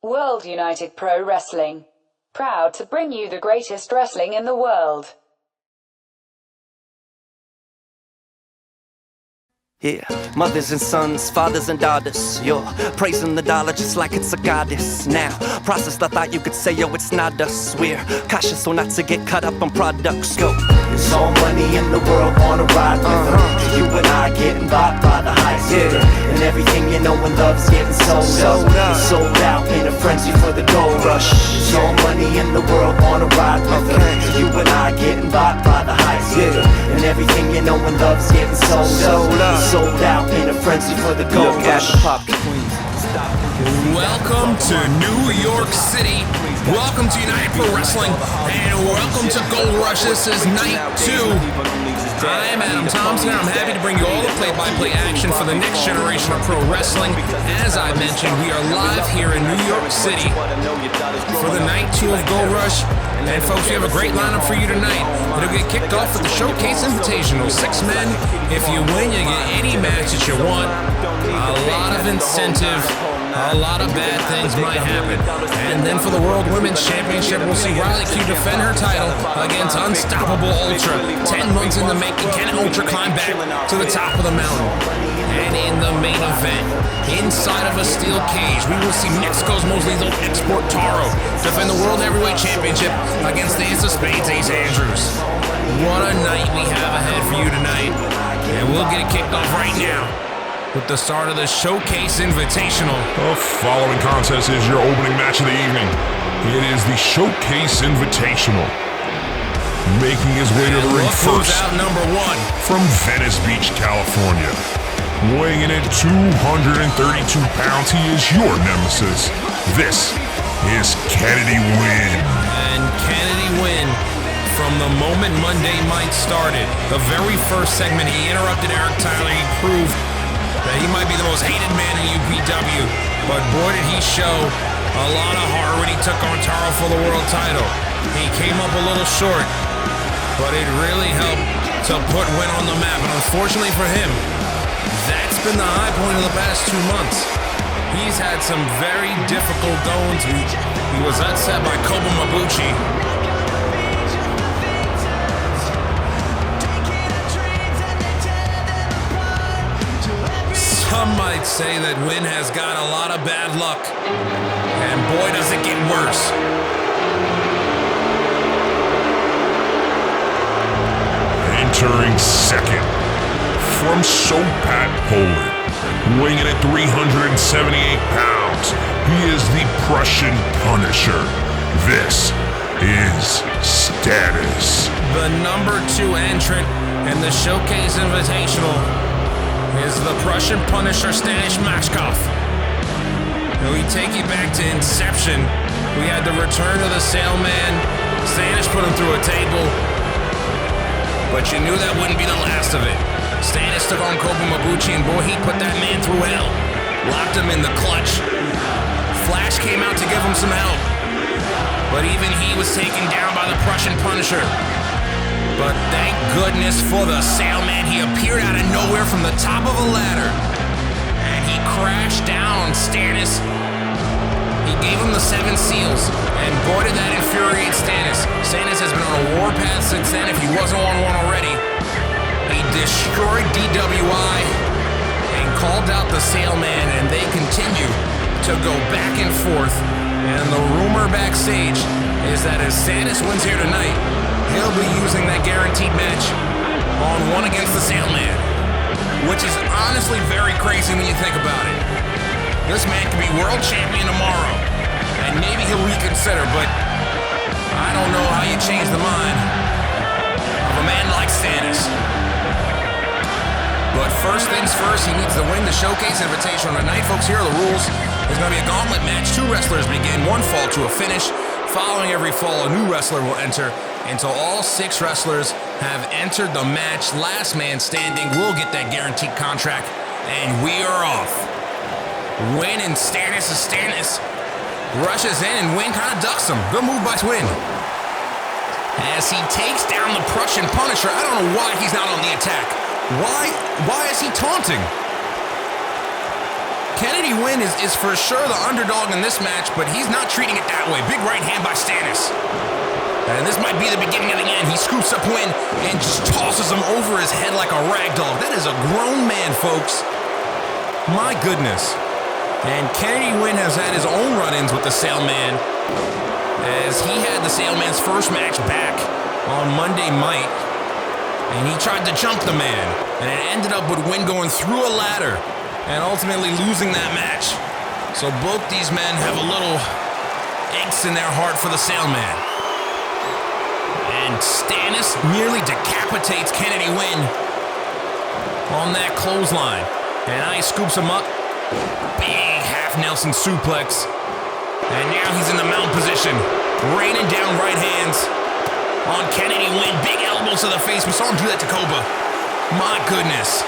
World United Pro Wrestling. Proud to bring you the greatest wrestling in the world. Yeah, mothers and sons, fathers and daughters, you're praising the dollar just like it's a goddess. Now, process the thought, you could say, yo, it's not us. We're cautious so not to get caught up on products. Go. There's all money in the world, wanna ride with her. You and I getting bought by the high hitter. And everything you know and love's getting sold up. Sold out in a frenzy for the gold rush. There's all money in the world, wanna ride with her. You and I getting bought by the high hitter. And everything you know and love's getting sold up. Sold out in a frenzy for the gold rush. Welcome to New York City. Welcome to United Pro Wrestling, and welcome to Goldrush. This is night 2. I'm Adam Thompson, and I'm happy to bring you all the play-by-play action for the next generation of pro wrestling. As I mentioned, we are live here in New York City for the night 2 of Goldrush. And folks, we have a great lineup for you tonight. It'll get kicked off with the Showcase Invitational. 6 men. If you win, you get any match that you want. A lot of incentive. A lot of bad things might happen. And then for the World Women's Championship, we'll see Riley Q defend her title against Unstoppable Ultra. 10 months in the making, can Ultra climb back to the top of the mountain? And in the main event, inside of a steel cage, we will see Mexico's most lethal export Tauro defend the World Heavyweight Championship against the Ace of Spades, Ace Andrews. What a night we have ahead for you tonight. And we'll get it kicked off right now with the start of the Showcase Invitational. The following contest is your opening match of the evening. It is the Showcase Invitational. Making his way to the ring first, out number 1 from Venice Beach, California. Weighing in at 232 pounds, he is your nemesis. This is Kennedy Wynn. And Kennedy Wynn, from the moment Monday Night started, the very first segment he interrupted Eric Tyler, he proved that he might be the most hated man in UPW, but boy did he show a lot of heart when he took on Tauro for the world title. He came up a little short, but it really helped to put Wynn on the map, and unfortunately for him, that's been the high point of the past 2 months. He's had some very difficult goings. He was upset by Koba Mabuchi. Some might say that Wynn has got a lot of bad luck, and boy does it get worse. Entering second, from Sopat, Poland, weighing in at 378 pounds, he is the Prussian Punisher. This is Status. The number 2 entrant in the Showcase Invitational is the Prussian Punisher, Stanis Machkov. We take you back to Inception. We had the return of the Sailman. Stanis put him through a table, but you knew that wouldn't be the last of it. Stanis took on Koba Mabuchi, and boy, he put that man through hell. Locked him in the clutch. Flash came out to give him some help, but even he was taken down by the Prussian Punisher. But thank goodness for the Sailman. He appeared out of nowhere from the top of a ladder, and he crashed down on Stanis. He gave him the 7 seals, and boy did that infuriate Stanis. Stanis has been on a warpath since then, if he wasn't on one already. He destroyed DWI and called out the Sailman, and they continue to go back and forth. And the rumor backstage is that if Stanis wins here tonight, he'll be using that guaranteed match on one against the Sailman, which is honestly very crazy when you think about it. This man could be world champion tomorrow, and maybe he'll reconsider, but I don't know how you change the mind of a man like Stanis. But first things first, he needs to win the Showcase Invitational tonight. Folks, here are the rules. There's going to be a gauntlet match. 2 wrestlers begin, 1 fall to a finish. Following every fall, a new wrestler will enter until all 6 wrestlers have entered the match. Last man standing will get that guaranteed contract, and we are off. Wynn and Stanis rushes in, and Wynn kind of ducks him. Good move by Wynn. As he takes down the Prussian Punisher, I don't know why he's not on the attack. Why is he taunting? Kennedy Wynn is for sure the underdog in this match, but he's not treating it that way. Big right hand by Stannis. And this might be the beginning of the end. He scoops up Wynn and just tosses him over his head like a rag doll. That is a grown man, folks. My goodness. And Kennedy Wynn has had his own run-ins with the Sailman, as he had the Sailman's first match back on Monday night, and he tried to jump the man, and it ended up with Wynn going through a ladder and ultimately losing that match. So both these men have a little angst in their heart for the Sailman. And Stannis nearly decapitates Kennedy Wynn on that clothesline. And Ice scoops him up. Big half Nelson suplex. And now he's in the mount position, raining down right hands on Kennedy Wynn. Big elbows to the face. We saw him do that to Cobra. My goodness.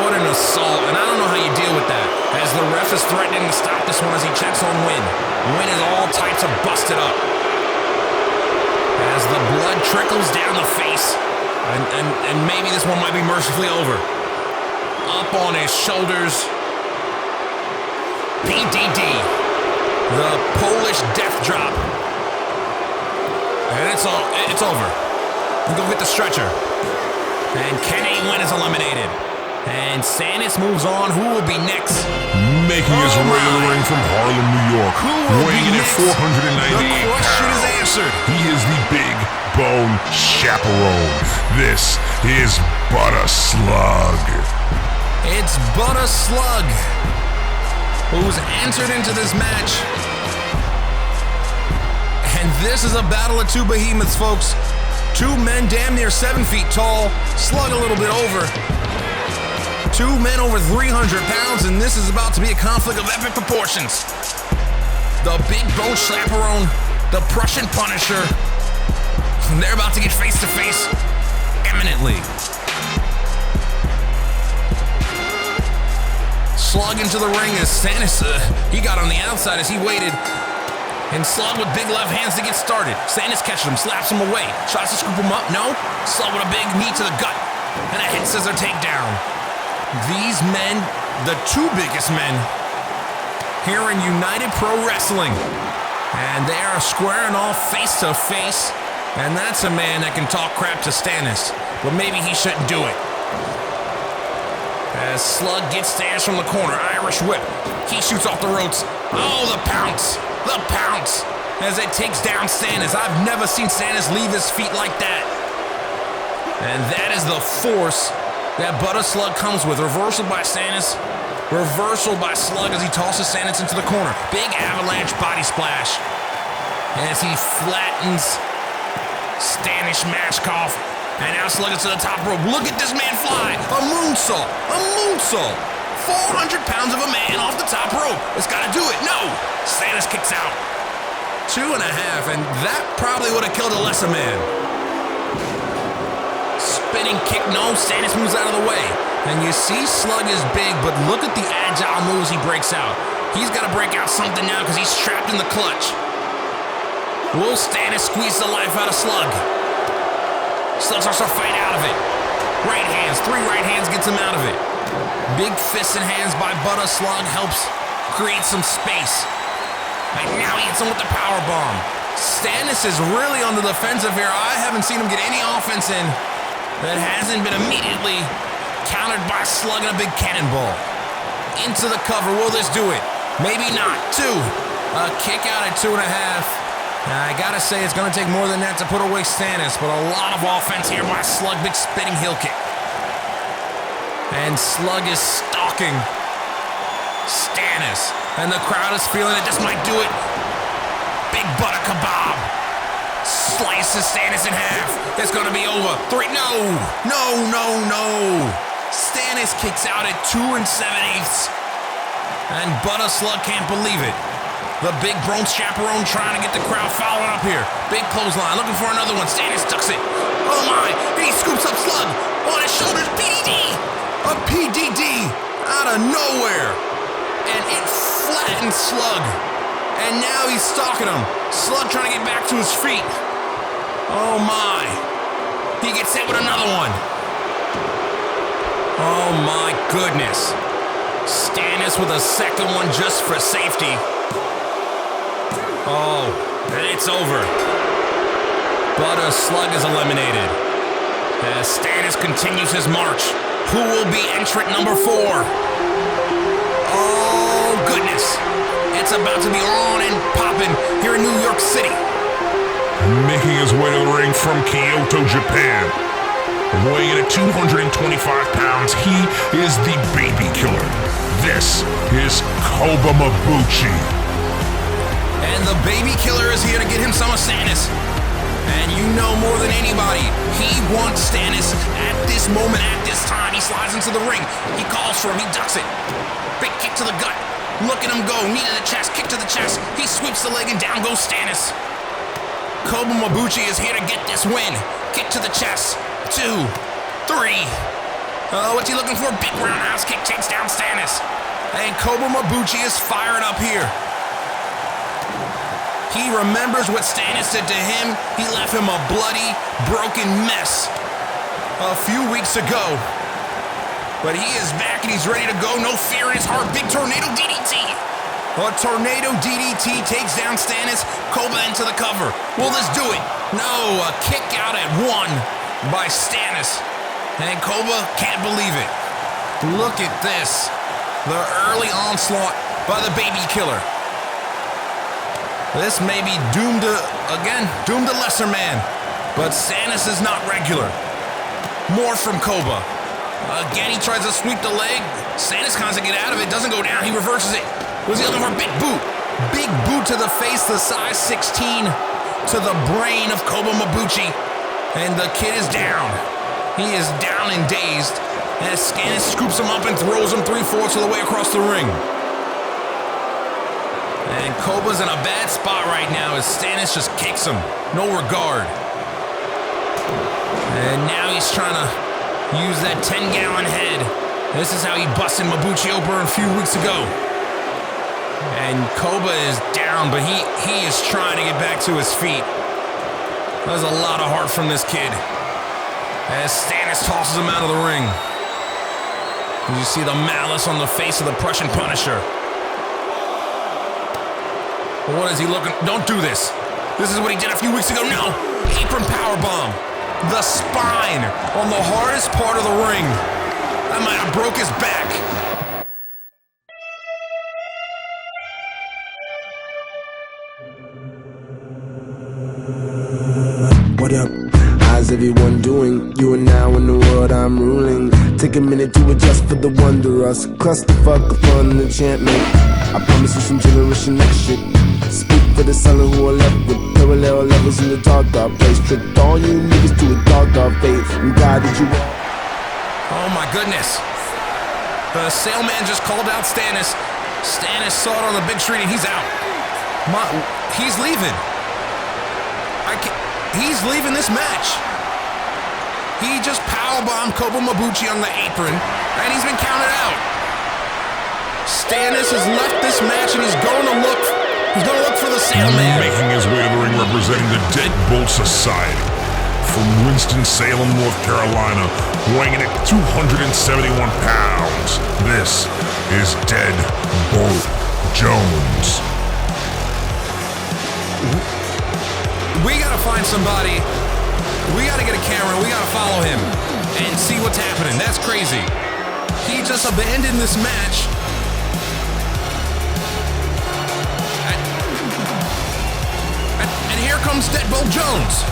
What an assault. And I don't know how you deal with that, as the ref is threatening to stop this one as he checks on Wynn. Wynn is all types of busted up, as the blood trickles down the face. And maybe this one might be mercifully over. Up on his shoulders. PDD. The Polish death drop. And it's over. We go get the stretcher. And Kennedy Wynn is eliminated. And Stannis moves on. Who will be next? Making his way to the ring from Harlem, New York, weighing in at 498 The question pounds. is answered. He is the Big Bone Chaperone. This is Butter Slug. It's Butter Slug, who's entered into this match. And this is a battle of two behemoths, folks. Two men damn near 7 feet tall, Slug a little bit over. Two men over 300 pounds, and this is about to be a conflict of epic proportions. The Big Bone Chaperone, the Prussian Punisher, they're about to get face to face imminently. Slug into the ring as Stannis, he got on the outside as he waited. And Slug with big left hands to get started. Stannis catches him, slaps him away. Tries to scoop him up, no. Slug with a big knee to the gut. And a head scissor takedown. These men, the two biggest men here in United Pro Wrestling. And they are squaring off face to face. And that's a man that can talk crap to Stannis. But maybe he shouldn't do it. As Slug gets Stannis from the corner, Irish whip. He shoots off the ropes. Oh, the pounce. The pounce. As it takes down Stannis. I've never seen Stannis leave his feet like that. And that is the force that Butter Slug comes with. Reversal by Stannis. Reversal by Slug as he tosses Stannis into the corner. Big avalanche body splash. As he flattens Stannis Mashkoff. And now Slug is to the top rope. Look at this man fly. A moonsault. A moonsault. 400 pounds of a man off the top rope. It's got to do it. No. Stannis kicks out. 2.5. And that probably would have killed a lesser man. Spinning kick. No. Stannis moves out of the way. And you see Slug is big, but look at the agile moves he breaks out. He's got to break out something now because he's trapped in the clutch. Will Stannis squeeze the life out of Slug? Slug starts to fight out of it. Right hands, 3 right hands gets him out of it. Big fists and hands by Butter Slug helps create some space. And now he hits him with the power bomb. Stannis is really on the defensive here. I haven't seen him get any offense in that hasn't been immediately countered by Slug and a big cannonball. Into the cover, will this do it? Maybe not. 2. A kick out at 2.5. I gotta say, it's gonna take more than that to put away Stannis, but a lot of offense here by Slug. Big spinning heel kick. And Slug is stalking Stannis. And the crowd is feeling it. This might do it. Big butter kebab. Slices Stannis in half. It's gonna be over. 3. No. No, no, no. Stannis kicks out at 2 7/8. And Butter Slug can't believe it. The Big Bone Chaperone trying to get the crowd following up here. Big clothesline, looking for another one. Stannis ducks it. Oh my, and he scoops up Slug on his shoulders. PDD! A PDD out of nowhere. And it flattens Slug. And now he's stalking him. Slug trying to get back to his feet. Oh my. He gets hit with another one. Oh my goodness. Stannis with a second one just for safety. Oh, it's over. But a slug is eliminated. As Stannis continues his march, who will be entrant number 4? Oh, goodness. It's about to be on and popping here in New York City. Making his way to the ring from Kyoto, Japan. Weighing in at 225 pounds, he is the baby killer. This is Koba Mabuchi. And the baby killer is here to get him some of Stannis. And you know more than anybody, he wants Stannis at this moment, at this time. He slides into the ring. He calls for him. He ducks it. Big kick to the gut. Look at him go. Knee to the chest. Kick to the chest. He sweeps the leg and down goes Stannis. Koba Mabuchi is here to get this win. Kick to the chest. 2, 3. What's he looking for? Big roundhouse kick takes down Stannis. And Koba Mabuchi is fired up here. He remembers what Stannis did to him. He left him a bloody, broken mess a few weeks ago. But he is back and he's ready to go. No fear in his heart. Big tornado DDT. A tornado DDT takes down Stannis. Koba into the cover. Will this do it? No, a kick out at 1 by Stannis. And Koba can't believe it. Look at this. The early onslaught by the baby killer. This may be doomed to lesser man. But Stannis is not regular. More from Koba. Again, he tries to sweep the leg. Stannis tries to get out of it. Doesn't go down. He reverses it. Was he looking for a big boot? Big boot to the face, the size 16 to the brain of Koba Mabuchi. And the kid is down. He is down and dazed. As Stannis scoops him up and throws him 3/4 of the way across the ring. And Koba's in a bad spot right now as Stannis just kicks him. No regard. And now he's trying to use that 10-gallon head. This is how he busted Mabuchi over a few weeks ago. And Koba is down, but he is trying to get back to his feet. There's a lot of heart from this kid. As Stannis tosses him out of the ring. You see the malice on the face of the Prussian Punisher. What is he looking? Don't do this. This is what he did a few weeks ago. No! Apron powerbomb. The spine on the hardest part of the ring. That might have broke his back. What up? How's everyone doing? You are now in the world I'm ruling. Take a minute to adjust for the wondrous clusterfuck of fun and enchantment. I promise you some generation next shit. Speak for the seller who are left with parallel levels in the dark place. Tricked all you niggas to a dark fate and guided you. Oh my goodness. The sailman just called out Stannis. Stannis saw it on the big screen and he's out. He's leaving. He's leaving this match. He just powerbombed Koba Mabuchi on the apron and he's been counted out. Stannis has left this match and he's going to look for the sailman. Making his way to the ring representing the Deadbolt Society. From Winston-Salem, North Carolina, weighing in at 271 pounds. This is Deadbolt Jones. We gotta find somebody. We gotta get a camera. We gotta follow him and see what's happening. That's crazy. He just abandoned this match. And here comes Deadbolt Jones.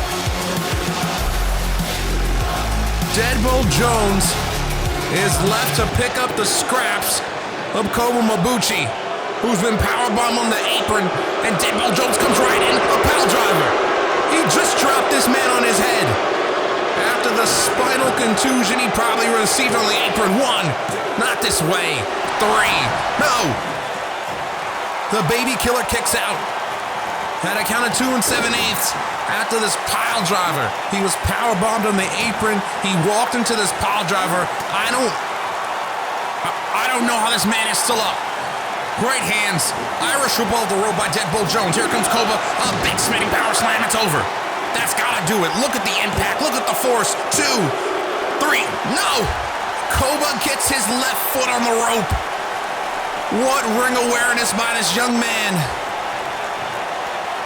Deadbolt Jones is left to pick up the scraps of Koba Mabuchi, who's been powerbombed on the apron, and Deadbolt Jones comes right in, a pile driver. He just dropped this man on his head. After the spinal contusion he probably received on the apron. 1, not this way. 3, no. The baby killer kicks out. At a count of 2 7/8, after this pile driver, he was powerbombed on the apron. He walked into this pile driver. I don't know how this man is still up. Right hands, Irish whip off the rope by Deadbolt Jones. Here comes Koba, a big spinning power slam. It's over. That's gotta do it. Look at the impact. Look at the force. 2, 3, no. Koba gets his left foot on the rope. What ring awareness by this young man.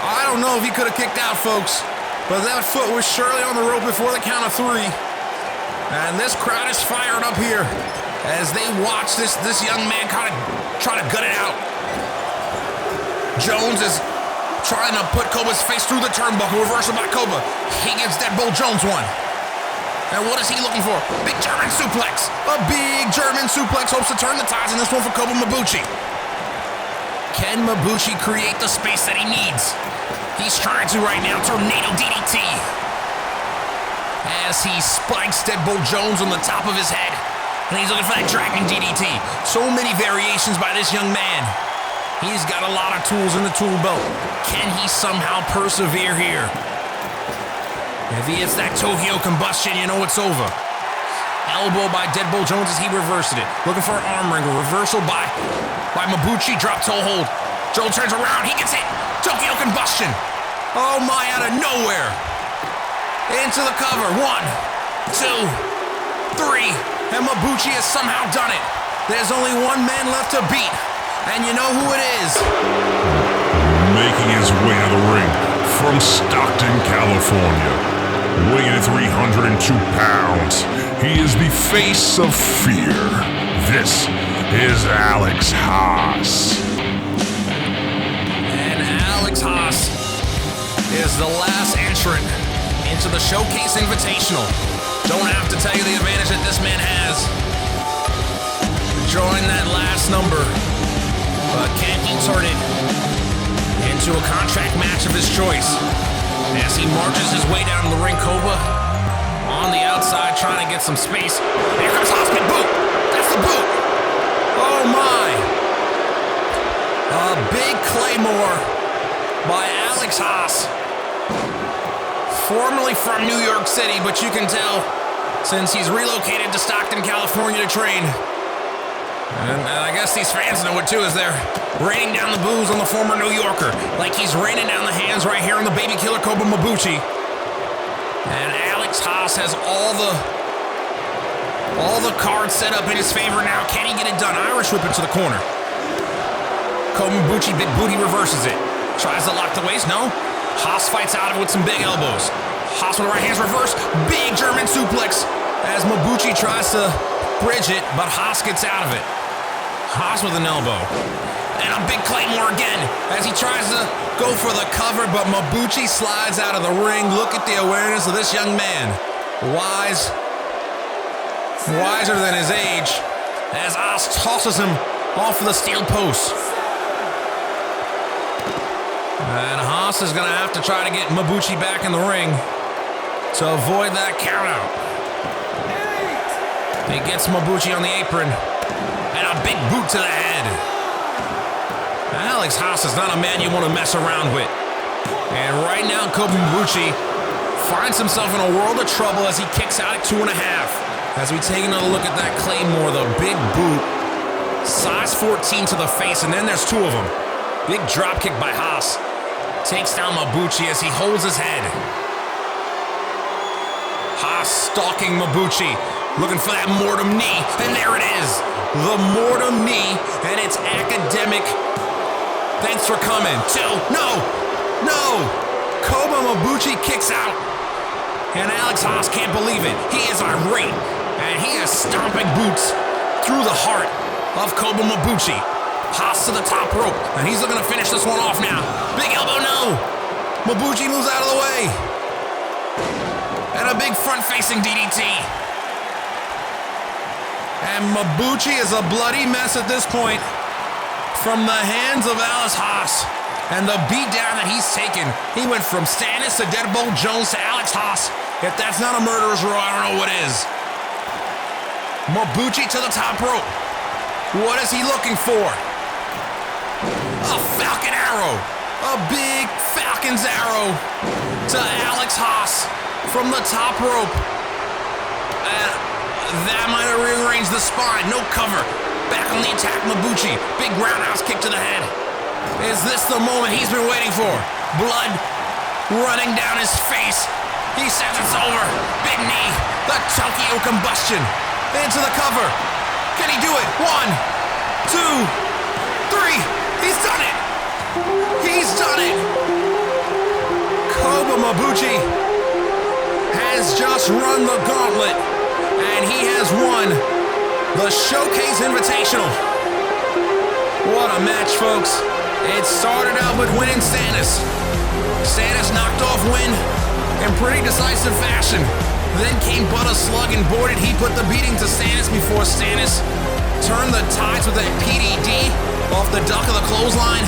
I don't know if he could have kicked out, folks, but that foot was surely on the rope before the count of 3. And this crowd is fired up here as they watch this young man kind of try to gut it out. Jones is trying to put Koba's face through the turnbuckle. Reversal by Koba. He gives Deadbolt Jones one. And what is he looking for? Big German suplex. A big German suplex hopes to turn the tides in this one for Koba Mabuchi. Can Mabuchi create the space that he needs? He's trying to right now. Tornado DDT. As he spikes Deadbolt Jones on the top of his head. And he's looking for that Dragon DDT. So many variations by this young man. He's got a lot of tools in the tool belt. Can he somehow persevere here? If he hits that Tokyo combustion, you know it's over. Elbow by Deadbolt Jones as he reversed it. Looking for an arm wringer. Reversal by Mabuchi. Drop toe hold. Jones turns around. He gets hit. Tokyo combustion. Oh my, out of nowhere. Into the cover. 1, 2, 3. And Mabuchi has somehow done it. There's only one man left to beat. And you know who it is. Making his way to the ring from Stockton, California. Weighing at 302 pounds, he is the face of fear. This is Alex Haas. And Alex Haas is the last entrant into the Showcase Invitational. Don't have to tell you the advantage that this man has. Join that last number. But can he turn it into a contract match of his choice? As he marches his way down the ring, Koba on the outside trying to get some space. Here comes Haas, big boot. That's the boot. Oh my. A big Claymore by Alex Haas. Formerly from New York City, but you can tell since he's relocated to Stockton, California to train. And I guess these fans know it too, as they're raining down the boos on the former New Yorker, like he's raining down the hands right here on the baby killer Koba Mabuchi. And Alex Haas has all the cards set up in his favor now. Can he get it done? Irish whip into the corner. Koba Mabuchi, big booty, reverses it. Tries to lock the waist, no. Haas fights out of it with some big elbows. Haas with the right hands reverse. Big German suplex as Mabuchi tries to bridge it, but Haas gets out of it. Haas with an elbow. And a big Claymore again as he tries to go for the cover, but Mabuchi slides out of the ring. Look at the awareness of this young man. Wiser than his age, as Haas tosses him off of the steel post. And Haas is going to have to try to get Mabuchi back in the ring to avoid that countout. He gets Mabuchi on the apron, and a big boot to the head. Alex Haas is not a man you want to mess around with. And right now, Koba Mabuchi finds himself in a world of trouble as he kicks out at 2.5. As we take another look at that Claymore, the big boot, size 14 to the face, and then there's 2 of them. Big drop kick by Haas. Takes down Mabuchi as he holds his head. Haas stalking Mabuchi, looking for that mortem knee, and there it is. The mortem knee, and it's academic. Thanks for coming. 2, no. Koba Mabuchi kicks out, and Alex Haas can't believe it. He is irate, and he is stomping boots through the heart of Koba Mabuchi. Haas to the top rope, and he's looking to finish this one off now. Big elbow, no. Mabuchi moves out of the way. And a big front-facing DDT. And Mabuchi is a bloody mess at this point from the hands of Alex Haas. And the beatdown that he's taken. He went from Stannis to Deadbolt Jones to Alex Haas. If that's not a murderer's row, I don't know what is. Mabuchi to the top rope. What is he looking for? A Falcon Arrow. A big Falcon's Arrow to Alex Haas from the top rope. And that might have rearranged the spine. No cover. Back on the attack, Mabuchi. Big roundhouse kick to the head. Is this the moment he's been waiting for? Blood running down his face. He says it's over. Big knee. The Tokyo combustion. Into the cover. Can he do it? 1, 2. 3. He's done it. He's done it. Koba Mabuchi has just run the gauntlet, and he has won the Showcase Invitational. What a match, folks. It started out with Win and Stannis. Stannis knocked off Win in pretty decisive fashion. Then came But a Slug and boarded. He put the beating to Stannis before Stannis turned the tides with that PDD off the duck of the clothesline.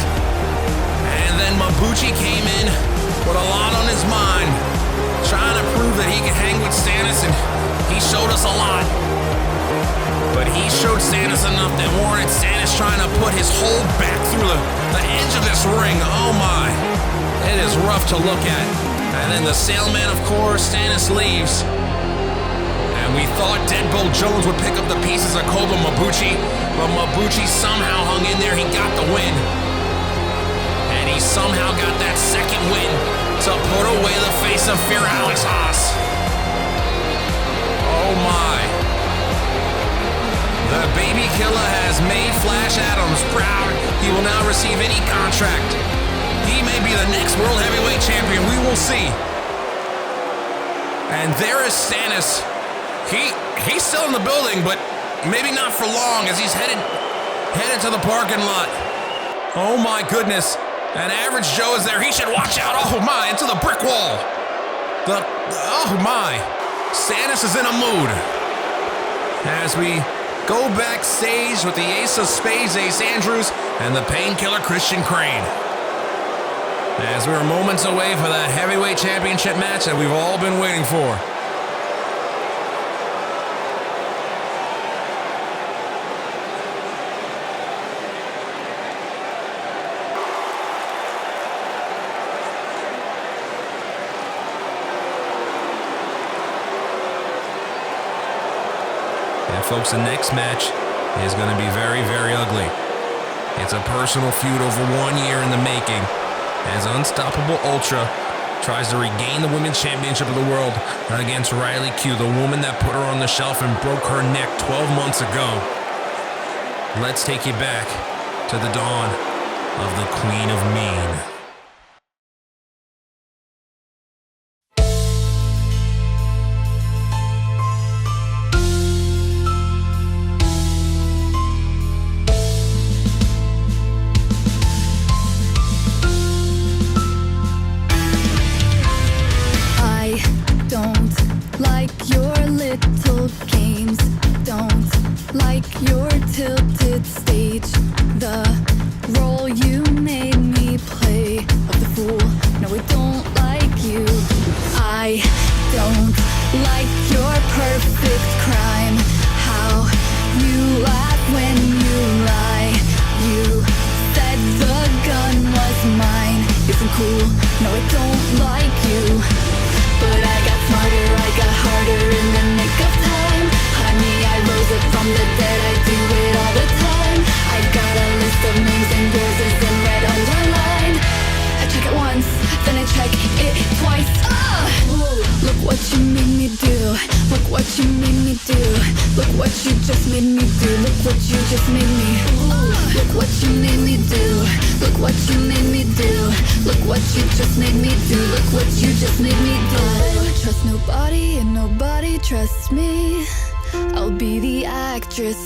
And then Mabuchi came in with a lot on his mind, trying to prove that he could hang with Stannis, and he showed us a lot. But he showed Stannis enough that warranted Stannis trying to put his whole back through the edge of this ring. Oh my, it is rough to look at. And then the Sailman, of course, Stannis leaves. And we thought Deadbolt Jones would pick up the pieces of Koba Mabuchi, but Mabuchi somehow hung in there. He got the win. And he somehow got that second win to put away the face of Fear Alex Haas. Oh my. The baby killer has made Flash Adams proud. He will now receive any contract. He may be the next World Heavyweight Champion. We will see. And there is Stannis. He's still in the building, but maybe not for long, as he's headed to the parking lot. Oh my goodness. And Average Joe is there. He should watch out. Oh my, into the brick wall. Oh my. Stannis is in a mood. As we go backstage with the Ace of Spades, Ace Andrews, and the Painkiller Christian Crane. As we are moments away for the Heavyweight Championship match that we've all been waiting for. And folks, the next match is going to be very, very ugly. It's a personal feud over 1 year in the making, as Unstoppable Ultra tries to regain the Women's Championship of the World against Riley Q, the woman that put her on the shelf and broke her neck 12 months ago. Let's take you back to the dawn of the Queen of Mean.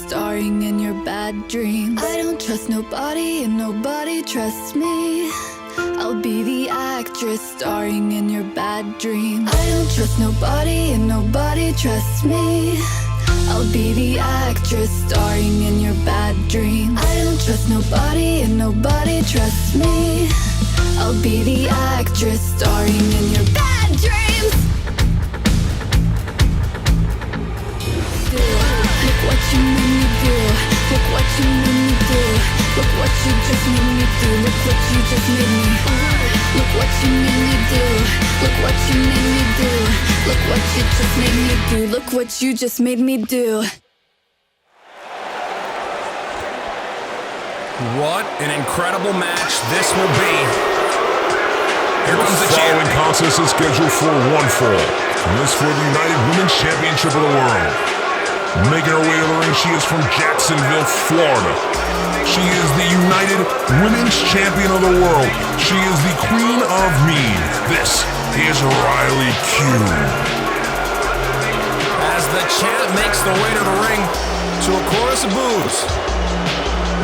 Starring in your bad dreams. I don't trust nobody and nobody trusts me. I'll be the actress starring in your bad dreams. I don't trust nobody and nobody trusts me. I'll be the actress starring in your bad dreams. I don't trust nobody and nobody trusts me. I'll be the actress starring in your bad dreams. Look what you made me do. Look what you made me do. Look what you just made me do. Look what you just made me. Look what you made me do. Look what you made me do. Look what you just made me do. Look what you just made me do. What an incredible match this will be. Here comes the following champion. contest is scheduled for one fall, and this for the United Women's Championship of the World. Making her way to the ring, she is from Jacksonville, Florida. She is the United Women's Champion of the World. She is the Queen of Mean. This is Riley Q. As the champ makes their way to the ring to a chorus of boos.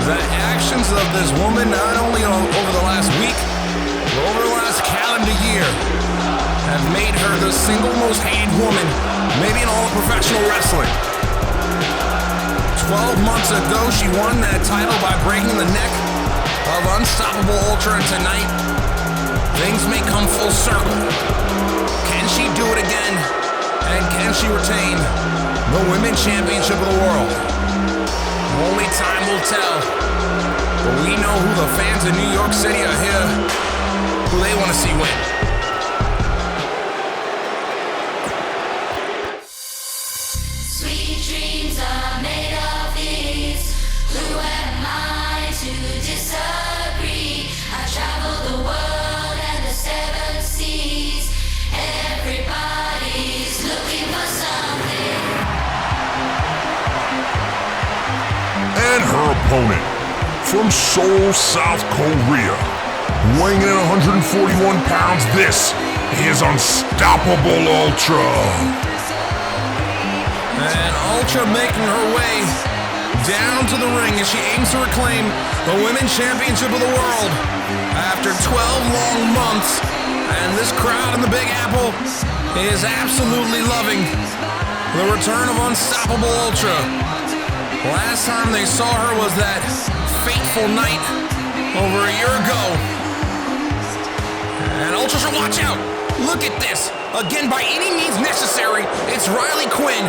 The actions of this woman, not only over the last week, but over the last calendar year, have made her the single most hated woman, maybe in all of professional wrestling. 12 months ago, she won that title by breaking the neck of Unstoppable Ultra, and tonight, things may come full circle. Can she do it again? And can she retain the Women's Championship of the World? Only time will tell. But we know who the fans in New York City are here, who they want to see win. Sweet dreams are made of these. Who am I to disagree? I travel the world and the seven seas. Everybody's looking for something. And her opponent, from Seoul, South Korea, weighing in at 141 pounds, this is Unstoppable Ultra. And Ultra making her way down to the ring as she aims to reclaim the Women's Championship of the World after 12 long months. And this crowd in the Big Apple is absolutely loving the return of Unstoppable Ultra. Last time they saw her was that fateful night over a year ago. And Ultra should watch out. Look at this. Again, by any means necessary, it's Riley Quinn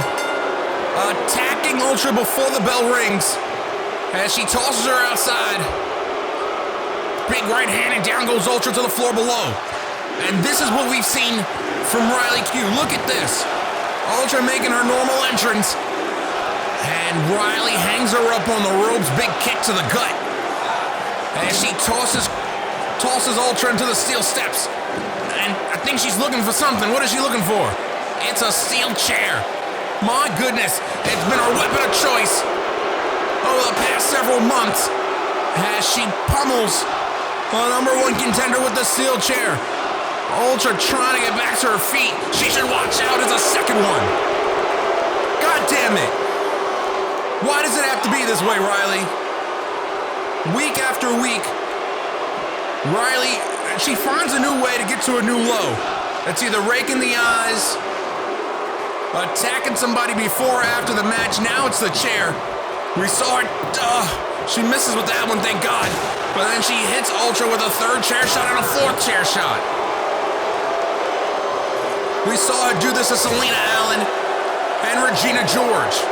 attacking Ultra before the bell rings as she tosses her outside. Big right hand, and down goes Ultra to the floor below. And this is what we've seen from Riley Q. Look at this. Ultra making her normal entrance. And Riley hangs her up on the ropes, big kick to the gut. As she tosses Ultra into the steel steps. And I think she's looking for something. What is she looking for? It's a steel chair. My goodness, it's been her weapon of choice over the past several months as she pummels the #1 contender with the steel chair. Ultra trying to get back to her feet. She should watch out as a second one. God damn it. Why does it have to be this way, Riley? Week after week, Riley, she finds a new way to get to a new low. It's either raking the eyes, attacking somebody before or after the match. Now it's the chair. We saw her, she misses with that one, thank God. But then she hits Ultra with a third chair shot and a fourth chair shot. We saw her do this to Selena Allen and Regina George.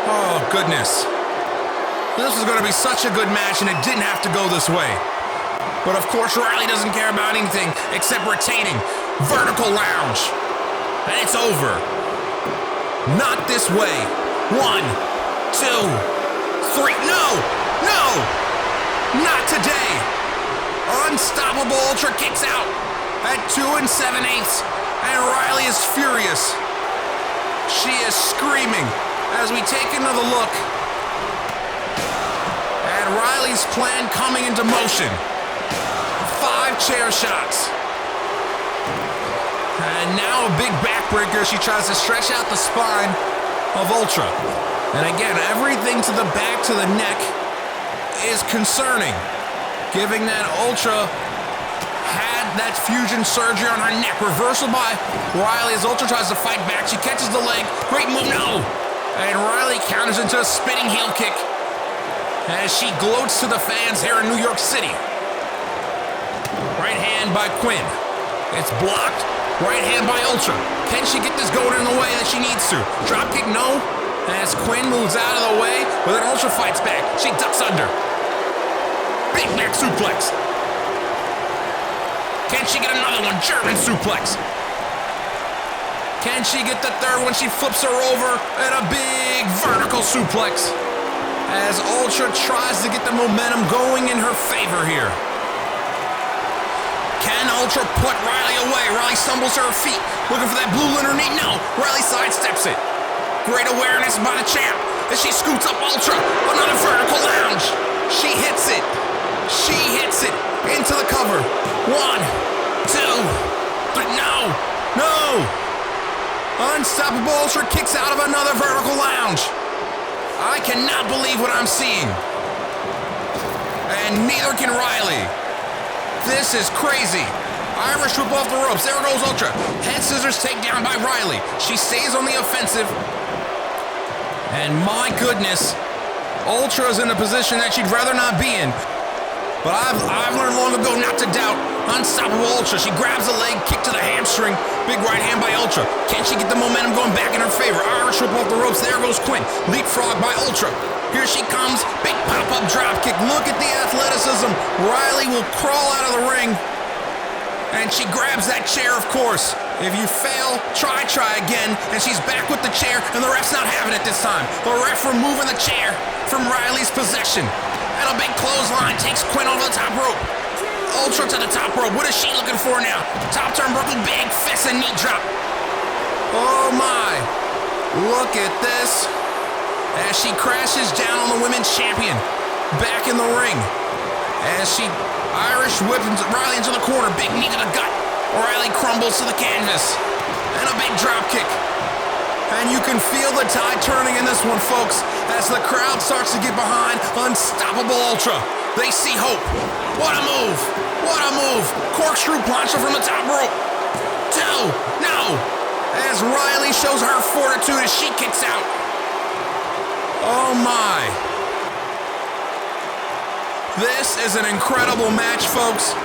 Oh, goodness. This was going to be such a good match, and it didn't have to go this way. But of course, Riley doesn't care about anything except retaining vertical lounge. And it's over. Not this way. 1, 2, 3. No! No! Not today. Unstoppable Ultra kicks out at 2 7/8, and Riley is furious. She is screaming as we take another look at Riley's plan coming into motion. 5 chair shots. And now a big backbreaker. She tries to stretch out the spine of Ultra. And again, everything to the back, to the neck is concerning, given that Ultra had that fusion surgery on her neck. Reversal by Riley as Ultra tries to fight back. She catches the leg. Great move, no! And Riley counters into a spinning heel kick as she gloats to the fans here in New York City. Right hand by Quinn. It's blocked. Right hand by Ultra. Can she get this going in the way that she needs to? Drop kick, no. As Quinn moves out of the way, but then Ultra fights back. She ducks under. Big neck suplex. Can she get another one? German suplex. Can she get the third one? She flips her over, and a big vertical suplex as Ultra tries to get the momentum going in her favor here. Can Ultra put Riley away? Riley stumbles to her feet, looking for that blue underneath. No, Riley sidesteps it. Great awareness by the champ as she scoots up Ultra. Another vertical lounge. She hits it. She hits it into the cover. 1, 2, 3. No. Unstoppable Ultra kicks out of another vertical lounge. I cannot believe what I'm seeing. And neither can Riley. This is crazy. Irish whip off the ropes. There goes Ultra. Head scissors takedown by Riley. She stays on the offensive. And my goodness, Ultra's in a position that she'd rather not be in. But I've learned long ago not to doubt Unstoppable Ultra. She grabs a leg, kick to the hamstring. Big right hand by Ultra. Can she get the momentum going back in her favor? Irish whip off the ropes. There goes Quinn. Leapfrog by Ultra. Here she comes. Big pop-up drop kick. Look at the athleticism. Riley will crawl out of the ring. And she grabs that chair, of course. If you fail, try again. And she's back with the chair, and the ref's not having it this time. The ref removing the chair from Riley's possession. And a big clothesline takes Quinn over the top rope. Ultra to the top rope. What is she looking for now? Top turnbuckle, big fist and knee drop. Oh my. Look at this. As she crashes down on the women's champion. Back in the ring. As she Irish whips Riley into the corner. Big knee to the gut. Riley crumbles to the canvas. And a big drop kick. And you can feel the tide turning in this one, folks, as the crowd starts to get behind Unstoppable Ultra. They see hope. What a move. What a move. Corkscrew plancha from the top rope. 2. No. As Riley shows her fortitude as she kicks out. Oh my. This is an incredible match, folks.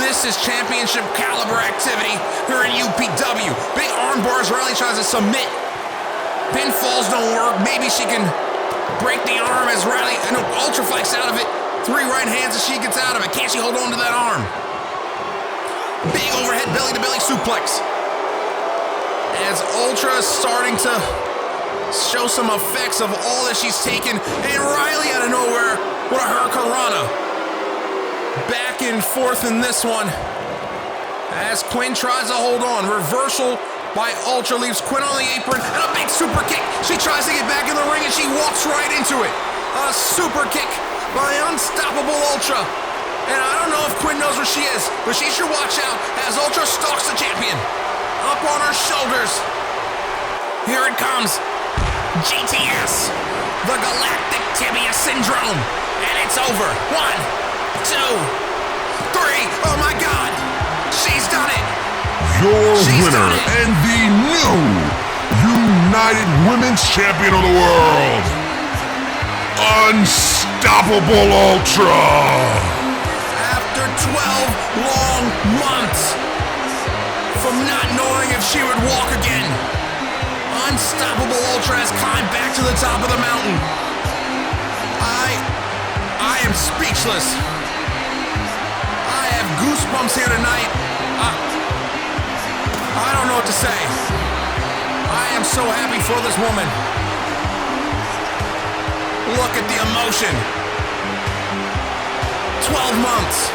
This is championship caliber activity here in UPW. Big arm bars, Riley tries to submit. Pinfalls don't work. Maybe she can break the arm as Riley, Ultra flex out of it. 3 right hands as she gets out of it. Can she hold on to that arm? Big overhead belly-to-belly suplex. As Ultra is starting to show some effects of all that she's taken. And Riley out of nowhere with a hurricanrana. Back and forth in this one. As Quinn tries to hold on. Reversal by Ultra leaves Quinn on the apron. And a big super kick. She tries to get back in the ring and she walks right into it. A super kick by Unstoppable Ultra. And I don't know if Quinn knows where she is, but she should watch out as Ultra stalks the champion. Up on her shoulders. Here it comes. GTS. The Galactic Tibia Syndrome. And it's over. 1, 2, 3. Oh my God. She's done it. Your winner and the new United Women's Champion of the World, Unstoppable Ultra. After 12 long months from not knowing if she would walk again, Unstoppable Ultra has climbed back to the top of the mountain. I am speechless. I have goosebumps here tonight. I don't know what to say. I am so happy for this woman. Look at the emotion. 12 months.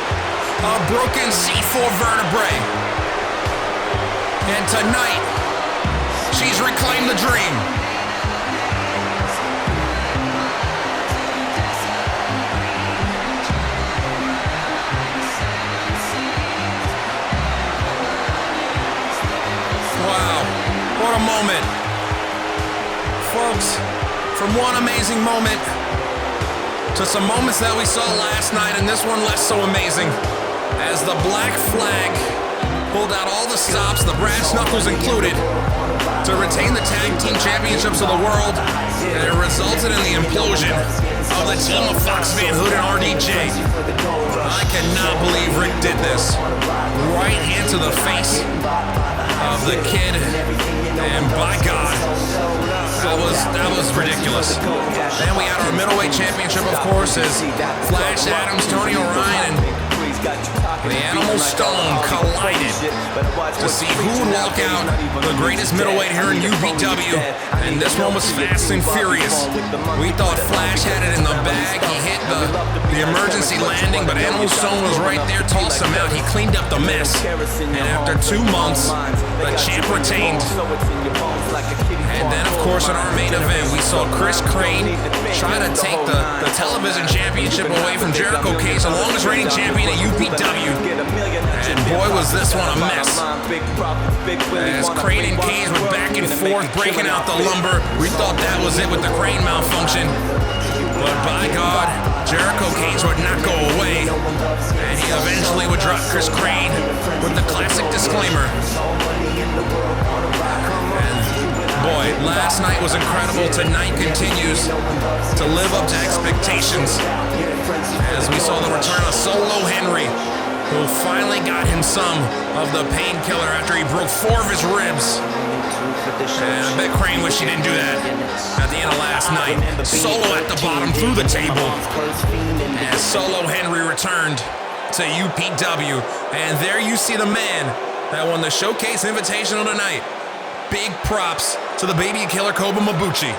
A broken C4 vertebrae. And tonight, she's reclaimed the dream. Wow, what a moment. Folks, from one amazing moment to some moments that we saw last night, and this one less so amazing, as the black flag pulled out all the stops, the brass knuckles included, to retain the tag team championships of the world, and it resulted in the implosion of the team of Fox Van Hood and RDJ. I cannot believe Rick did this. Right hand to the face of the kid, and by God, that was ridiculous. Then we had our middleweight championship, of course, as Flash Adams, Tony O'Ryan, and the Animal stone collided to see who would walk out the greatest middleweight here in UPW, and this one was fast and furious. We thought Flash had it in the bag. He hit the emergency landing, but Animal Stone was right there, tossed him out. He cleaned up the mess, and after 2 months, the champ retained. And then, of course, in our main event, we saw Chris Crane try to take the television championship away from Jericho Cage, the longest reigning champion at UPW. And boy, was this one a mess. As Crane and Cage were back and forth, breaking out the lumber. We thought that was it with the crane malfunction. But by God, Jericho Cage would not go away. And he eventually would drop Chris Crane with the classic disclaimer. Boy, last night was incredible. Tonight continues to live up to expectations as we saw the return of Solo Henry, who finally got him some of the painkiller after he broke 4 of his ribs. And I bet Crane wished he didn't do that at the end of last night. Solo at the bottom through the table as Solo Henry returned to UPW. And there you see the man that won the Showcase Invitational tonight. Big props to the baby killer Koba Mabuchi.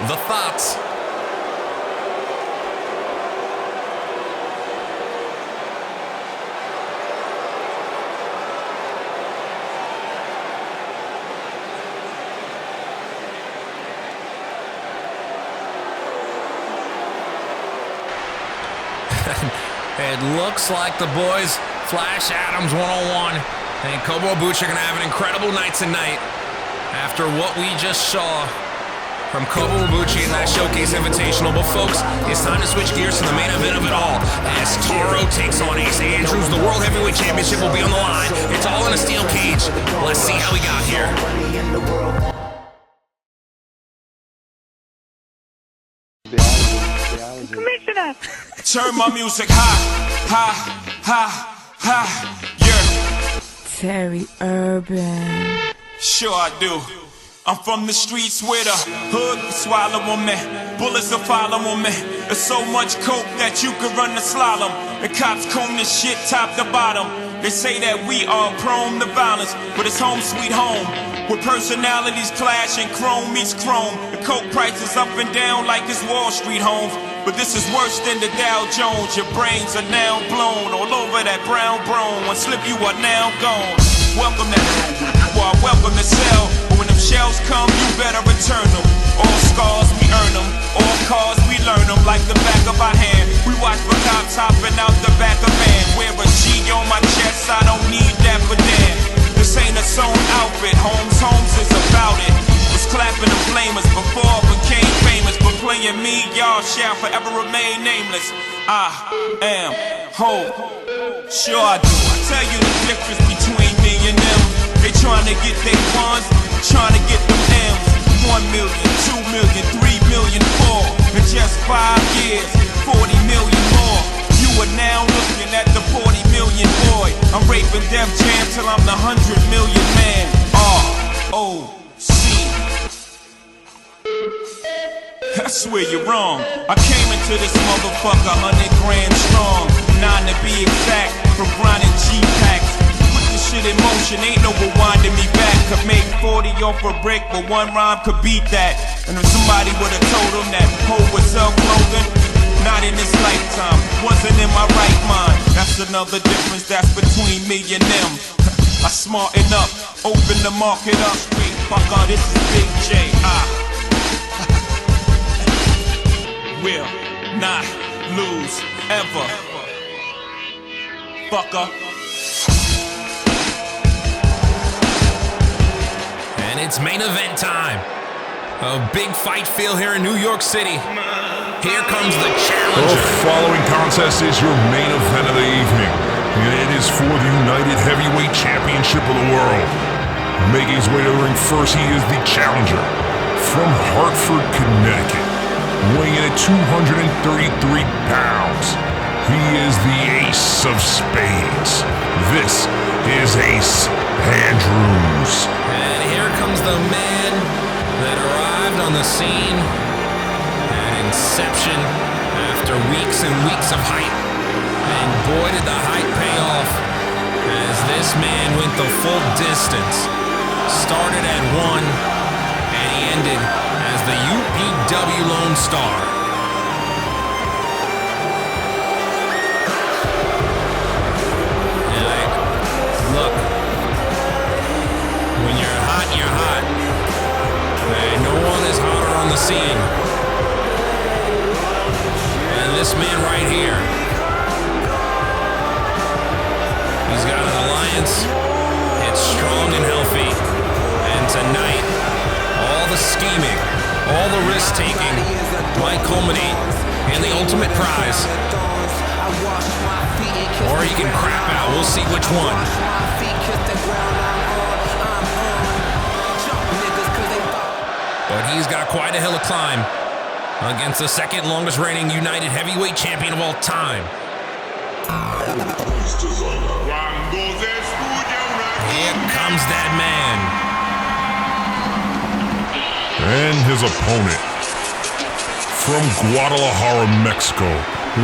The thoughts. It looks like the boys, Flash Adams 101 and Koba Mabuchi are going to have an incredible night tonight after what we just saw from Koba Mabuchi in that Showcase Invitational. But folks, it's time to switch gears to the main event of it all as Tauro takes on Ace Andrews. The World Heavyweight Championship will be on the line. It's all in a steel cage. Let's see how we got here. Commissioner! Turn my music high, yeah. Very urban. Sure I do. I'm from the streets where the hood will swallow on me. Bullets will follow on me. There's so much coke that you could run the slalom. The cops comb this shit top to bottom. They say that we are prone to violence, but it's home sweet home, where personalities clash and chrome meets chrome. The coke price is up and down like it's Wall Street homes. But this is worse than the Dow Jones. Your brains are now blown all over that brown brome. One slip, you are now gone. Welcome to welcome to sell. But when them shells come, you better return them. All scars, we earn them. All cars, we learn them like the back of our hand. We watch for cops hopping out the back of van. Wear a G on my chest, I don't need that for damn. This ain't a sewn outfit, Holmes is about it. Was clapping the flamers before I became famous. But playing me, y'all shall forever remain nameless. I am Hope. Sure I do. I tell you the difference between me and them. They trying to get their ones, trying to get them M's. 1 million, 2 million, 3 million, 4. In just 5 years, 40 million more. You are now looking at the 40 million boy. I'm raping Def Jam till I'm the 100 million man. R.O.C. I swear you're wrong. I came into this motherfucker 100 grand strong. 9 to be exact, from grinding G-packs. Put this shit in motion, ain't no rewinding me back. Could make 40 off a brick, but one rhyme could beat that. And if somebody would've told him that Ho would sell clothing, not in this lifetime, wasn't in my right mind. That's another difference that's between me and them. I smarten up, open the market up. Straight fucker, this is Big J. Will not lose ever. Fucker. And it's main event time. A big fight feel here in New York City. Here comes the challenger. The following contest is your main event of the evening, and it is for the United Heavyweight Championship of the world. Making his way to the ring first, he is the challenger from Hartford, Connecticut, weighing in at 233 pounds. He is the ace of spades. This is Ace Andrews. And here comes the man that arrived on the scene at inception after weeks and weeks of hype. And boy, did the hype pay off as this man went the full distance. Started at 1 and he ended as the UPW Lone Star. Look, when you're hot, you're hot. And no one is hotter on the scene. And this man right here, he's got an alliance. It's strong and healthy. And tonight, all the scheming, all the risk-taking might culminate in the ultimate prize. Or he can crap out. We'll see which one. But he's got quite a hill to climb against the second longest reigning United Heavyweight Champion of all time. Here comes that man. And his opponent, from Guadalajara, Mexico,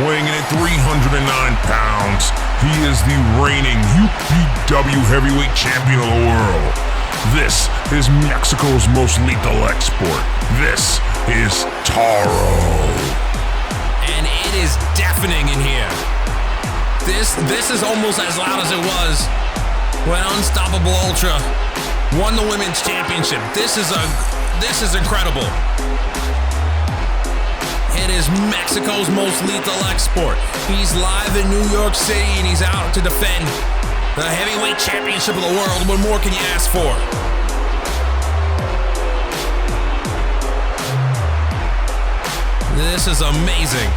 weighing in at 309 pounds, he is the reigning UPW Heavyweight Champion of the world. This is Mexico's most lethal export. This is Tauro. And it is deafening in here. This is almost as loud as it was when Unstoppable Ultra won the Women's Championship. This is incredible. It is Mexico's most lethal export. He's live in New York City and he's out to defend the heavyweight championship of the world. What more can you ask for? This is amazing.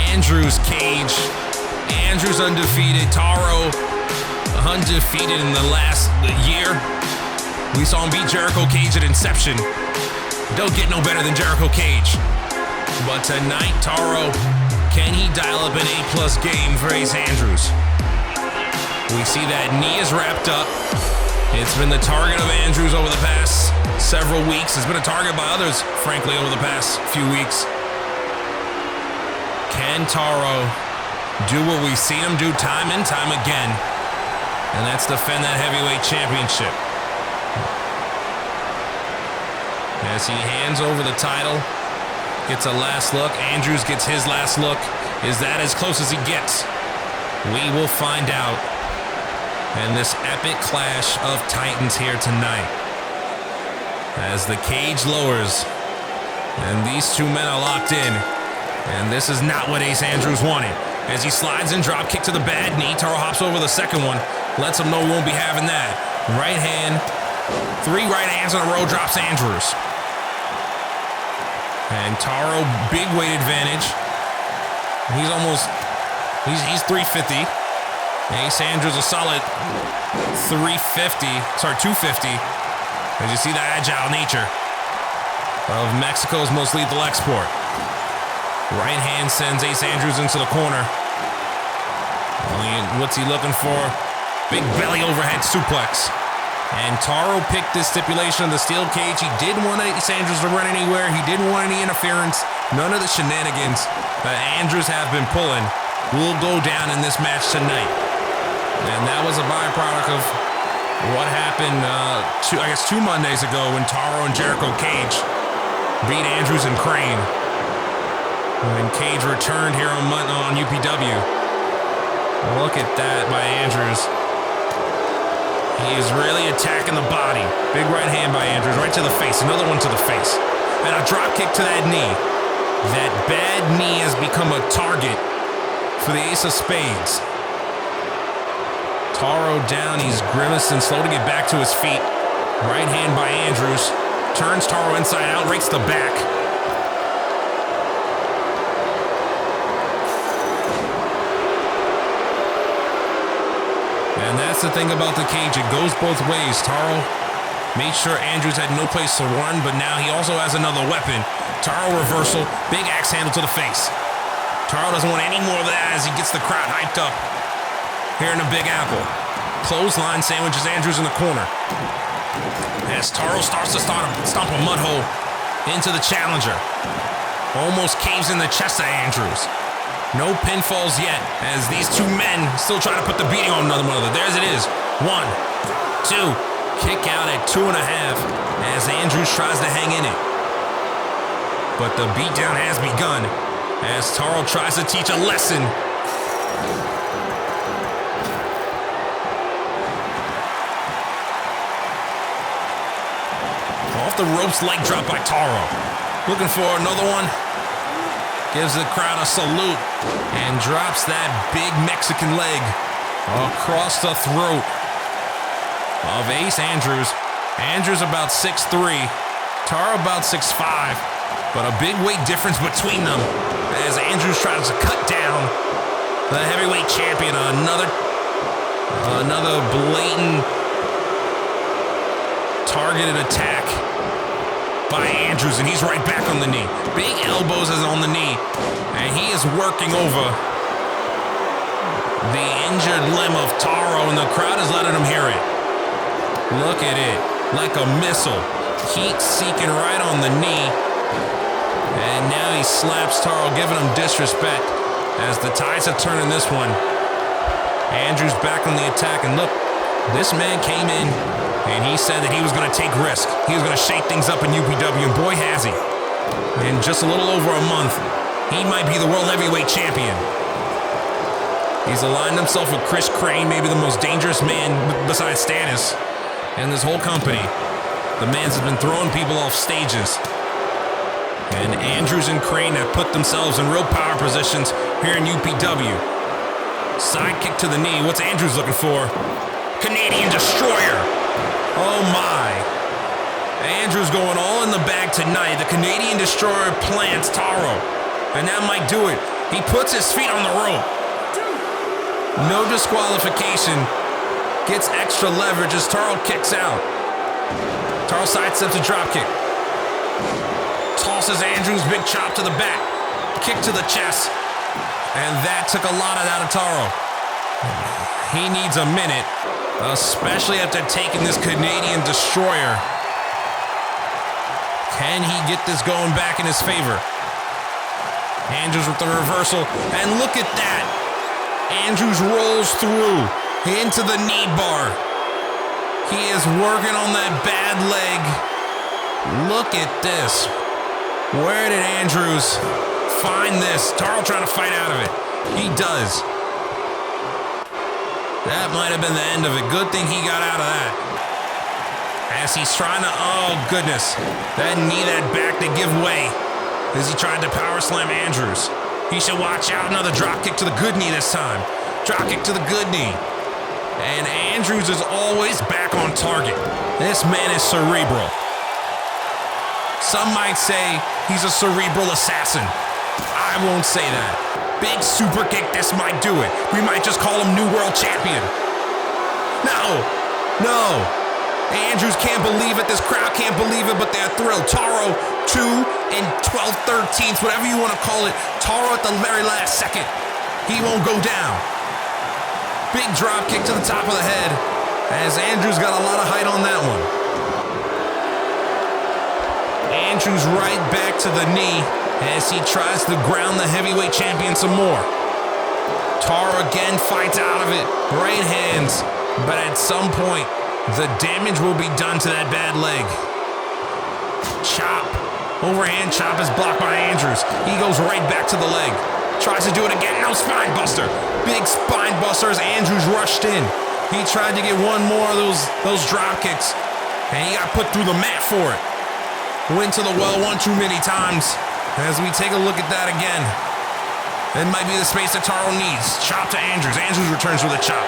Andrews cage. Andrews undefeated. Tauro undefeated in the last year. We saw him beat Jericho Cage at inception. Don't get no better than Jericho Cage. But tonight, Tauro, can he dial up an A+ game for Ace Andrews? We see that knee is wrapped up. It's been the target of Andrews over the past several weeks. It's been a target by others, frankly, over the past few weeks. Can Tauro do what we've seen him do time and time again? And that's defend that heavyweight championship. As he hands over the title, gets a last look. Andrews gets his last look. Is that as close as he gets? We will find out. And this epic clash of titans here tonight. As the cage lowers, and these two men are locked in. And this is not what Ace Andrews wanted. As he slides and drop kick to the bad knee, Tauro hops over the second one. Lets him know he won't be having that. Right hand, 3 right hands in a row, drops Andrews. And Tauro, big weight advantage. He's 350. Ace Andrews a solid 250. As you see the agile nature of Mexico's most lethal export. Right hand sends Ace Andrews into the corner. What's he looking for? Big belly overhead suplex. And Tauro picked this stipulation of the steel cage. He didn't want Ace Andrews to run anywhere. He didn't want any interference. None of the shenanigans that Andrews have been pulling will go down in this match tonight. And that was a byproduct of what happened, 2 Mondays ago when Tauro and Jericho Cage beat Andrews and Crane. When Cage returned here on UPW. Look at that by Andrews. He's really attacking the body. Big right hand by Andrews, right to the face. Another one to the face. And a drop kick to that knee. That bad knee has become a target for the Ace of Spades. Tauro down, he's grimacing, slow to get back to his feet. Right hand by Andrews. Turns Tauro inside out, rakes the back. And that's the thing about the cage, it goes both ways. Tauro Made sure Andrews had no place to run, but now he also has another weapon. Tauro reversal, big axe handle to the face. Tauro doesn't want any more of that as he gets the crowd hyped up here in the Big Apple. Clothesline sandwiches Andrews in the corner. As Tauro starts to stomp a mud hole into the challenger. Almost caves in the chest of Andrews. No pinfalls yet, as these two men still try to put the beating on one another. There's it is. 1, 2. Kick out at 2.5 as Andrews tries to hang in it. But the beatdown has begun as Tauro tries to teach a lesson. Off the ropes, leg drop by Tauro. Looking for another one. Gives the crowd a salute and drops that big Mexican leg across the throat of Ace Andrews. Andrews about 6'3", Tauro about 6'5", but a big weight difference between them as Andrews tries to cut down the heavyweight champion. Another blatant targeted attack by Andrews, and he's right back on the knee. Big elbows is on the knee, and he is working over the injured limb of Tauro, and the crowd is letting him hear it. Look at it, like a missile. Heat seeking right on the knee. And now he slaps Tauro, giving him disrespect as the tides have turned in this one. Andrews back on the attack, and look, this man came in and he said that he was going to take risk. He was going to shake things up in UPW, and boy has he. In just a little over a month, he might be the World Heavyweight Champion. He's aligned himself with Chris Crane, maybe the most dangerous man besides Stannis in this whole company. The man's been throwing people off stages. And Andrews and Crane have put themselves in real power positions here in UPW. Side kick to the knee. What's Andrews looking for? Canadian Destroyer. Oh my. Andrews going all in the bag tonight. The Canadian Destroyer plants Tauro. And that might do it. He puts his feet on the rope. No disqualification. Gets extra leverage as Tauro kicks out. Tauro sidesteps a dropkick. Tosses Andrews, big chop to the back. Kick to the chest. And that took a lot out of Tauro. He needs a minute, especially after taking this Canadian Destroyer. Can he get this going back in his favor? Andrews with the reversal. And look at that. Andrews rolls through into the knee bar. He is working on that bad leg. Look at this. Where did Andrews find this? Tauro trying to fight out of it. He does. That might have been the end of it. Good thing he got out of that. As he's trying to, oh goodness. That knee, that back to give way as he tried to power slam Andrews. He should watch out. Another drop kick to the good knee this time. Drop kick to the good knee. And Andrews is always back on target. This man is cerebral. Some might say he's a cerebral assassin. I won't say that. Big super kick, this might do it. We might just call him new world champion. No. Andrews can't believe it. This crowd can't believe it, but they're thrilled. Tauro 2 and 12/13, whatever you want to call it. Tauro at the very last second. He won't go down. Big drop kick to the top of the head as Andrews got a lot of height on that one. Andrews right back to the knee as he tries to ground the heavyweight champion some more. Tauro again fights out of it. Right hands. But at some point, the damage will be done to that bad leg. Chop. Overhand chop is blocked by Andrews. He goes right back to the leg. Tries to do it again. No, spine buster. Big spine buster as Andrews rushed in. He tried to get one more of those drop kicks, and he got put through the mat for it. Went to the well one too many times. As we take a look at that again, it might be the space that Tauro needs. Chop to Andrews. Andrews returns with a chop.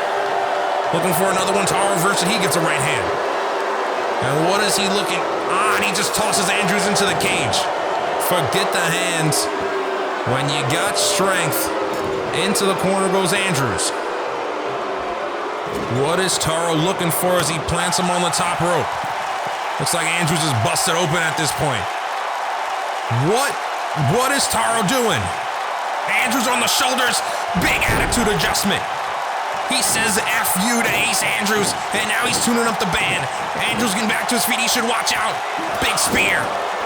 Looking for another one. Tauro reverses it. He gets a right hand. And what is he looking? And he just tosses Andrews into the cage. Forget the hands. When you got strength, into the corner goes Andrews. What is Tauro looking for as he plants him on the top rope? Looks like Andrews is busted open at this point. What is Tauro doing? Andrews on the shoulders, big attitude adjustment. He says F you to Ace Andrews, and now he's tuning up the band. Andrews getting back to his feet, he should watch out. Big spear.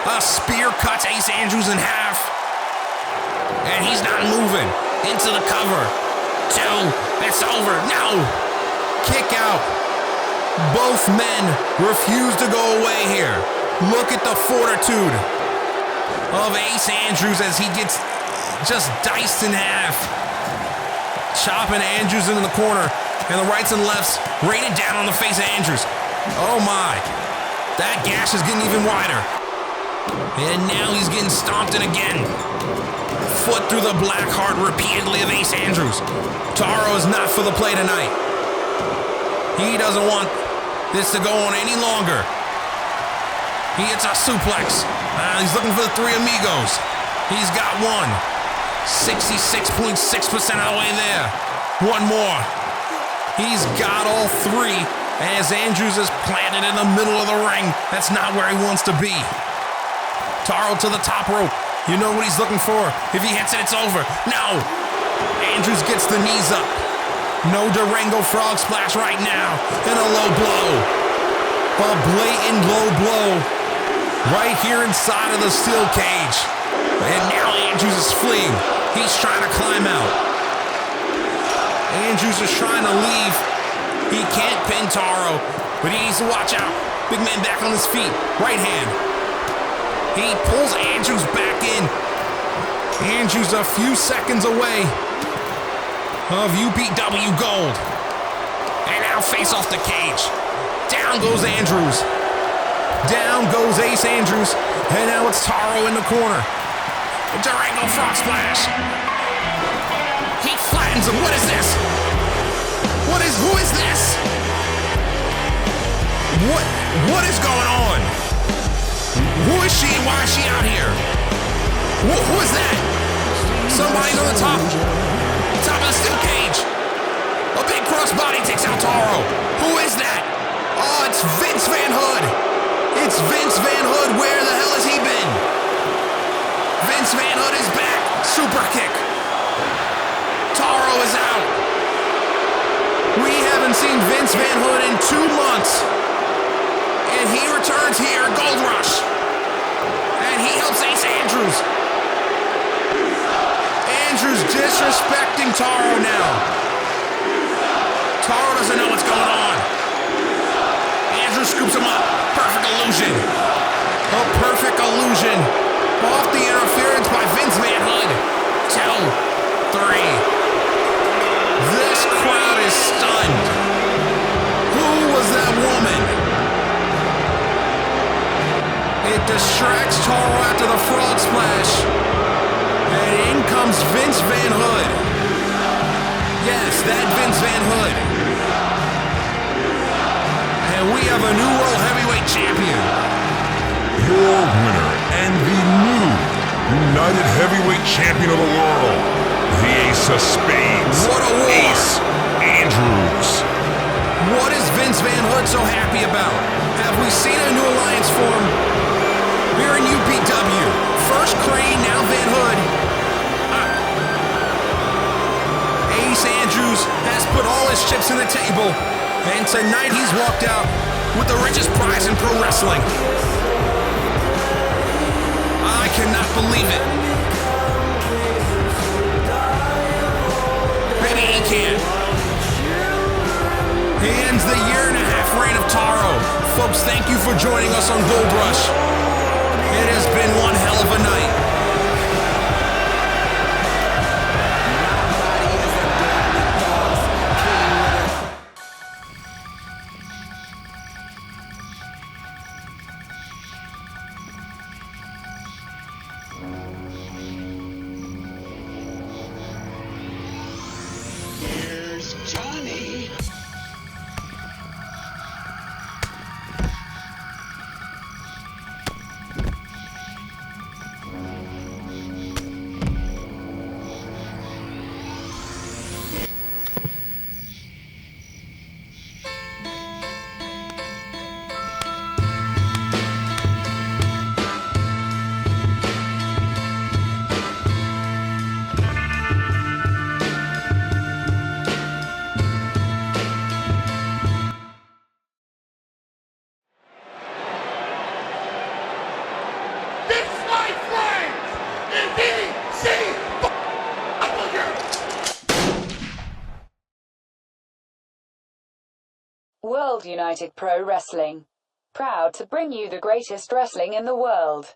A spear cuts Ace Andrews in half. And he's not moving. Into the cover. 2, it's over. No! Kick out. Both men refuse to go away here. Look at the fortitude of Ace Andrews as he gets just diced in half. Chopping Andrews into the corner, and the rights and lefts raining down on the face of Andrews. Oh my, that gash is getting even wider. And now he's getting stomped in again. Foot through the black heart repeatedly of Ace Andrews. Tauro is not for the play tonight. He doesn't want this to go on any longer. He hits a suplex. He's looking for the 3 amigos. He's got one. 66.6% of the way there. One more. He's got all 3 as Andrews is planted in the middle of the ring. That's not where he wants to be. Tauro to the top rope. You know what he's looking for. If he hits it, it's over. No. Andrews gets the knees up. No Durango frog splash right now. And a low blow. A blatant low blow. Right here inside of the steel cage. And now Andrews is fleeing. He's trying to climb out. Andrews is trying to leave. He can't pin Tauro, but he needs to watch out. Big man back on his feet. Right hand. He pulls Andrews back in. Andrews a few seconds away of UPW gold. And now face off the cage. Down goes Andrews. Down goes Ace Andrews. And now it's Tauro in the corner. Durango frog splash. He flattens him. What is this? Who is this? What is going on? Who is she and why is she out here? Who is that? Somebody's on the top of the steel cage. A big crossbody takes out Tauro. Who is that? Oh, it's Vince Van Hood. It's Vince Van Hood. Where the hell has he been? Vince Van Hood is back. Super kick. Tauro is out. We haven't seen Vince Van Hood in 2 months. And he returns here, Goldrush. And he helps Ace Andrews. Andrews disrespecting Tauro now. Tauro doesn't know what's going on. Andrews scoops him up. Perfect illusion. A perfect illusion. Off the interference by Vince Van Hood. 2, 3. This crowd is stunned. Who was that woman? It distracts Tauro after the frog splash. And in comes Vince Van Hood. Yes, that Vince Van Hood. And we have a new World Heavyweight Champion. Your winner and the new United Heavyweight Champion of the world, the Ace of Spades. What a war. Ace Andrews. What is Vince Van Hood so happy about? Have we seen a new alliance form? Here in UPW. First Crane, now Van Hood. Ace Andrews has put all his chips in the table. And tonight he's walked out with the richest prize in pro wrestling. I cannot believe it. Maybe he can. He ends the 1.5-year reign of Tauro. Folks, thank you for joining us on Goldrush. It has been one hell of a night. World United Pro Wrestling. Proud to bring you the greatest wrestling in the world.